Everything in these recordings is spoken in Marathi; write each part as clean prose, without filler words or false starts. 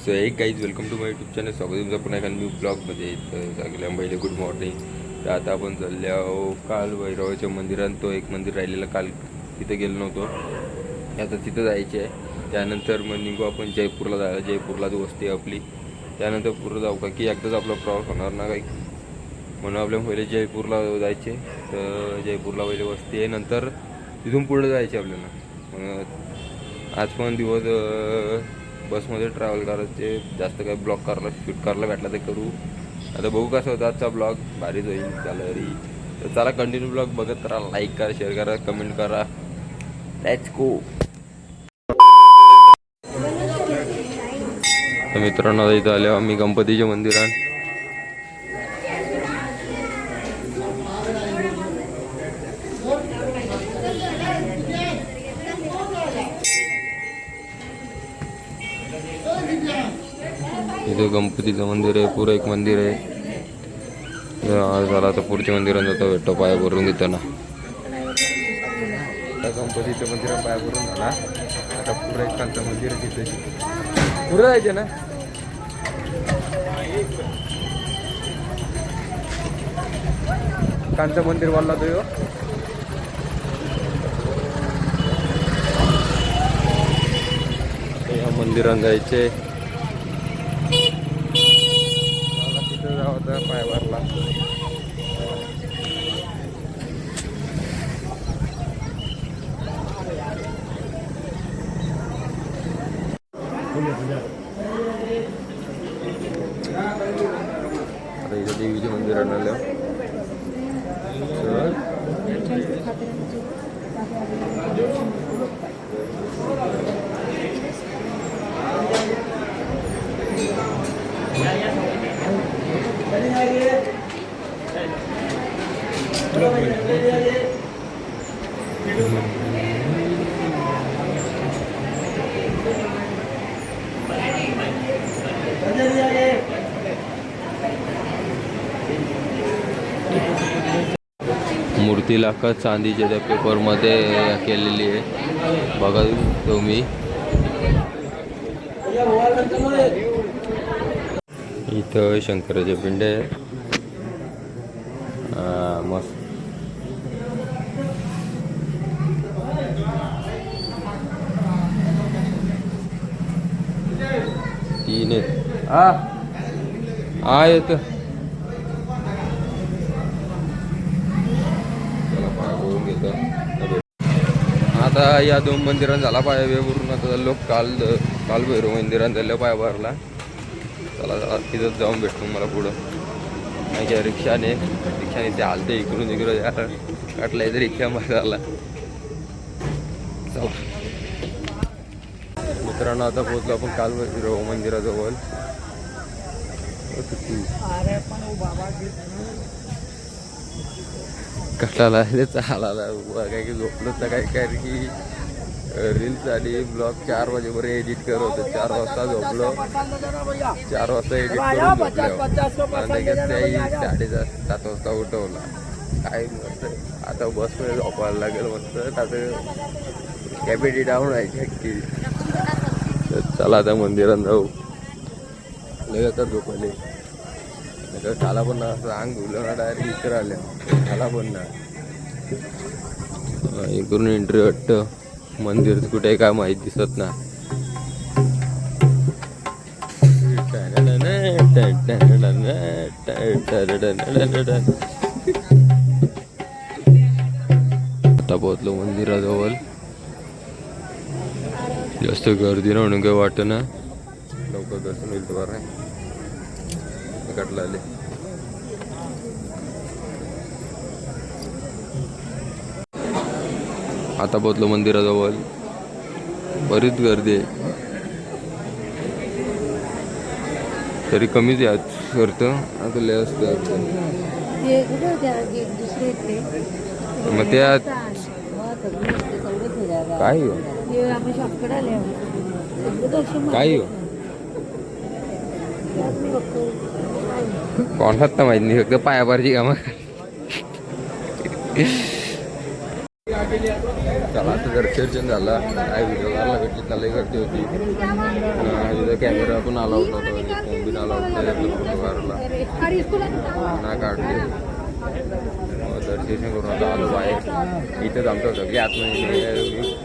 So hey guys welcome to my YouTube channel. स्वागत तुमचं पुन्हा एका न्यू ब्लॉगमध्ये. तर सगळ्या पहिले गुड मॉर्निंग. तर आता आपण चालल्या काल भैरवाच्या मंदिरात. तो एक मंदिर राहिलेलं काल तिथे गेलो नव्हतो, आता तिथं जायचे आहे. त्यानंतर मग निघू आपण जयपूरला जायला. जयपूरला जो वस्ती आहे आपली, त्यानंतर पुढं जाऊ का की एकदाच आपला प्रवास होणार ना काही, म्हणून आपल्या पहिले जयपूरला जायचे. तर जयपूरला पहिले वस्ती आहे, नंतर तिथून पुढं जायचे आपल्याला. मग आज पण दिवस बसमध्ये ट्रॅव्हल करायचे. जास्त काही ब्लॉग करायला शूट करायला भेटला तर करू. आता बघू कसं होतं आजचा ब्लॉग. भारीच होईल सॅलरी. तर चला कंटिन्यू ब्लॉग बघत राहा. लाईक करा, शेअर करा, कमेंट करा. Let's go. तर मित्रांनो इथं आले आम्ही गणपतीच्या मंदिरात. इथं गणपतीचं मंदिर आहे, पुरं एक मंदिर आहे. झाला तर पुढच्या मंदिरात जातो, भेटतो पाया भरून घेताना. आता गणपतीचं मंदिर पाया भरून झाला. आता पुरं एक कांचं मंदिर आहे तिथे, पुरं जायचे ना. कांचं मंदिर वाढला तो या मंदिरात जायचे. तिथं जावं तर पाय भरला. आता इथं देवीच्या मंदिरात आलं. मूर्ती लाखा चांदीच्या त्या पेपरमध्ये केलेली आहे, बघा तुम्ही. इथं शंकराचे पिंड आहे. मस्त. तीन आहेत. आता या दोन मंदिरांत झाला पाया वेवरून. आता लोक काल भैरव मंदिरात झालं पाया भरला. चला तिथंच जाऊन भेटतो मला पुढं. नाही काय रिक्षाने ते हालते इकडून तिकडं यार, काटलाय तर रिक्षा माझा आला. चला मित्रांनो, आता पोहोचलो आपण काल भैरव मंदिराजवळ. कटाला चालायला काय की झोपलं तर काय की रील्स आणि ब्लॉग 4 वाजेपर्यंत एडिट करत होतो. 4 वाजता झोपलो. 4 वाजता एडिट करून झोपलो. 7:30 वाजता उठवला. काय मस्त. आता बसमध्ये झोपायला लागेल मस्त. आता कॅपॅसिटी डाऊन आहे अख्खी. तर चला आता मंदिरात जाऊ. लय आता झोपले. खाला पण ना असं अंग धुलं ना डायरेक्ट इतर आल्या. खाला पण ना इकडून एंट्री वाटतं. मंदिर कुठे काय माहीत दिसत ना. आता पोहोचलो मंदिराजवळ. जास्त गर्दी ना म्हणून काही वाटत ना. लवकर दर्शन होईल तर बरं आहे. कटला आले. आता पोहोचलो मंदिराजवळ. बरीच गर्दी आहे, तरी कमीच याद करतं. आता लय असतं मग त्या काय हो काय हो कोणात तर माहित नाही. फक्त पायाभरची कामं. चला आता दर्शन झाला. काय व्हिडिओ करायला भेटली त्यालाही गर्दी होती. तिथं कॅमेरा पण आला होता, फोन बिन आला होता फोटो काढला ना काढले. दर्शन करून आता आलो बाहेर. इथंच आमचं सगळे आतमध्ये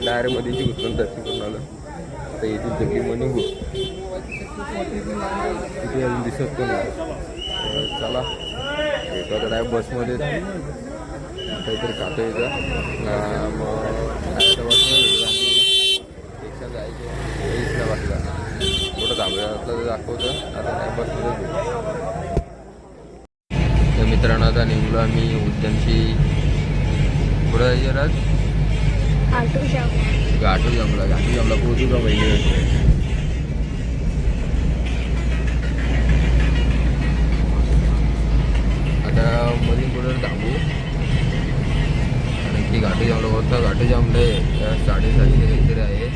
डायरेक्ट मध्ये घुसून दर्शन करून आलं. आता इथून सगळी मग निघू. तिथे अजून दिसत पण नाही. चला येतो आता डायरेक्ट बसमध्ये काहीतरी खातो इथं. मग आता बसमध्ये रिक्षा जायचे 20ला वाटला. कुठं थांबलं असलं तर दाखवतं. आता काय बसमध्ये तर मित्रांनो आता निघलो आम्ही उद्यानशी. पुढं जायचं राज घाटू जमला पोहोचू का पहिले. आता मधील पुढं थांबू. कारण की घाटू जमला होता. घाटू जमले 7:30 काहीतरी आहे.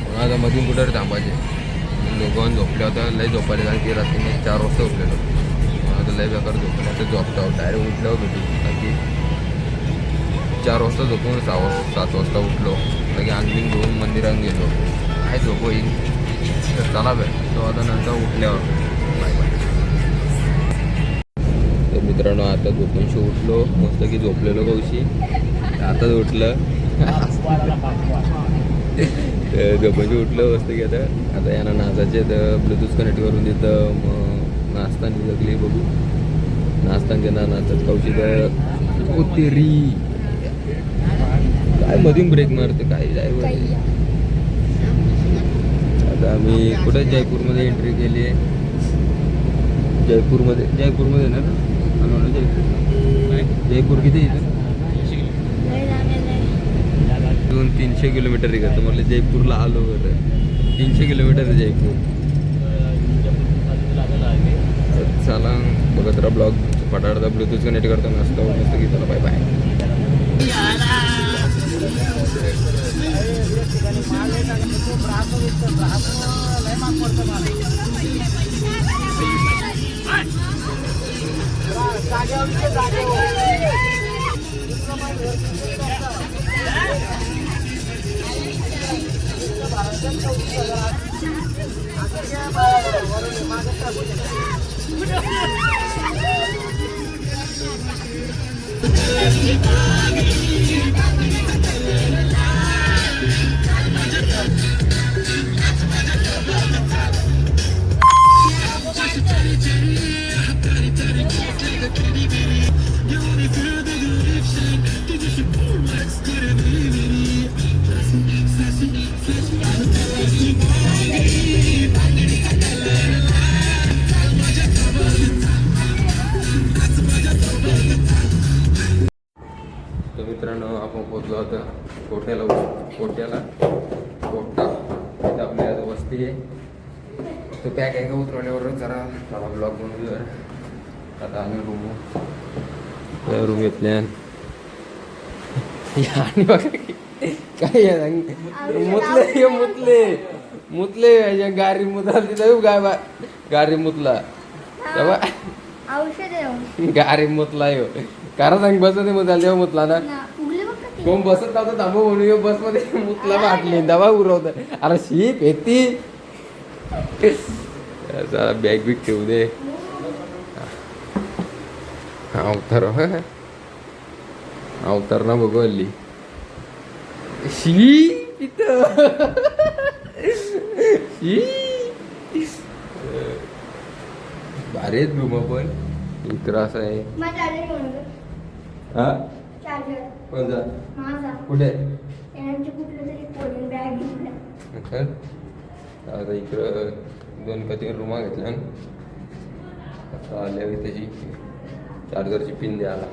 मग आता मधून कुठं थांबायचे. दोघं झोपले होता. लय झोपायला कारण की रात्री मी 4 वाजता झोपलेलो. आता लय बेकार झोपले. आता झोपता डायरेक्ट उठल्यावर भेटू. कारण की 4 वाजता झोपून 7 वाजता उठलो. लगे अंगबिंग घेऊन मंदिरात गेलो. काय झोप होईल तर चला भेटतो आता नंतर उठल्यावर. Bye bye. तर मित्रांनो आता झोपूनशी उठलो. मस्त की झोपलेलो कौशी. आताच उठलं. झोपूनशी उठलं मस्त की आता यांना नाचाचे तर ब्लूटूथ कनेक्ट करून देतं. मग नाचता निघली बघू. नाचता घेणार नाचत कौशी तर तेरी काय मधून ब्रेक मारते काय ड्रायव्हर. आता आम्ही कुठे जयपूरमध्ये एंट्री केली आहे. जयपूरमध्ये ना जयपूर किती इथं 200-300 किलोमीटर निघतं. म्हटलं जयपूरला आलो बरं. 300 किलोमीटर आहे जयपूर. चला बघत राहा ब्लॉग. फटाफट ब्लूटूथ कनेक्ट करताना असतो मस्त की. चला बाय बाय. तर मित्रांनो आपण पोहोचलो होता कोट्याला. कोटा इथं आपली आता वस्ती आहे. तो पॅक आहे का उतरवल्यावर जरा थोडा ब्लॉग बनवूया. आता आम्ही रूम घेतल्या. आणि बघा काय मुतले गारी मुतला तिथं गारी मुतला तेव्हा गारी मुतला येऊ. कारण सांग बस मध्ये मुताल तेव्हा मुतला ना. कोण बसत नव्हतं थांबू म्हणून बस मध्ये मुतला वाटली दवा उरवत. अरे शीप येते. जरा बॅग बिग ठेवू दे. अवतार ना बघू हल्ली. शी तिथं भारी आहेत रूम. पण इकडं असं आहे. हा कोणता कुठे आता इकडं 2 का 3 रूमा घेतल्या. आता आल्या त्याची चार्जरची पिन द्यायला.